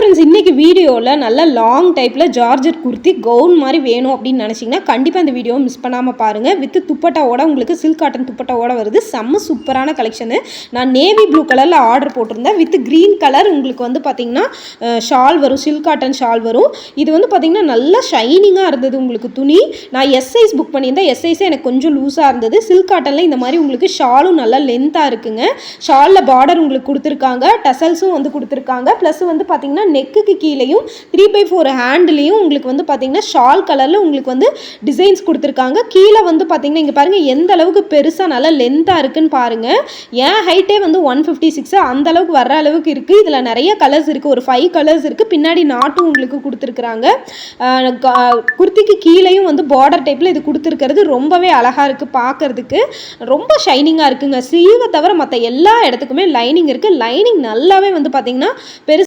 Friends, இன்றைக்கி வீடியோவில் நல்ல லாங் டைப்பில் ஜார்ஜெட் குர்த்தி கவுன் மாதிரி வேணும் அப்படின்னு நினச்சிங்கன்னா கண்டிப்பாக இந்த வீடியோவை மிஸ் பண்ணாமல் பாருங்கள். வித் துப்பட்டாவோட உங்களுக்கு சில்க் காட்டன் துப்பட்டாவோட வருது. செம்ம சூப்பரான கலெக்ஷனு. நான் நேவி ப்ளூ கலரில் ஆர்டர் போட்டிருந்தேன். வித் க்ரீன் கலர் உங்களுக்கு வந்து பார்த்திங்கன்னா ஷால் வரும், சில்க் காட்டன் ஷால் வரும். இது வந்து பார்த்திங்கன்னா நல்லா ஷைனிங்காக இருந்தது உங்களுக்கு துணி. நான் எஸ் சைஸ் புக் பண்ணியிருந்தேன். எஸ் சைஸே எனக்கு கொஞ்சம் லூஸாக இருந்தது. சில்க் காட்டனில் இந்த மாதிரி உங்களுக்கு ஷாலும் நல்லா லென்த்தாக இருக்குங்க. ஷாலில் பார்டர் உங்களுக்கு கொடுத்துருக்காங்க, டசல்ஸும் வந்து கொடுத்துருக்காங்க. ப்ளஸ் வந்து பார்த்திங்கன்னா நெக்குக்கு கீழேயும் 3/4 ஹேண்ட்லேயும் உங்களுக்கு வந்து பார்த்திங்கன்னா ஷால் கலரில் உங்களுக்கு வந்து டிசைன்ஸ் கொடுத்துருக்காங்க. கீழே வந்து பார்த்திங்கன்னா இங்கே பாருங்கள் எந்த அளவுக்கு பெருசாக நல்லா லென்த்தாக இருக்குன்னு பாருங்கள். என் ஹைட்டே வந்து 156 அந்த அளவுக்கு வர்ற அளவுக்கு இருக்குது. இதில் நிறைய கலர்ஸ் இருக்குது, ஒரு 5 கலர்ஸ் இருக்குது. பின்னாடி நாட்டும் உங்களுக்கு கொடுத்துருக்குறாங்க. குர்த்திக்கு கீழேயும் வந்து பார்டர் டைப்பில் இது கொடுத்துருக்கிறது ரொம்பவே அழகாக இருக்குது பார்க்குறதுக்கு. ரொம்ப ஷைனிங்காக இருக்குங்க. ஸ்லீவை தவிர மற்ற எல்லா இடத்துக்குமே லைனிங் இருக்குது. லைனிங் நல்லாவே வந்து பார்த்திங்கன்னா பெருசு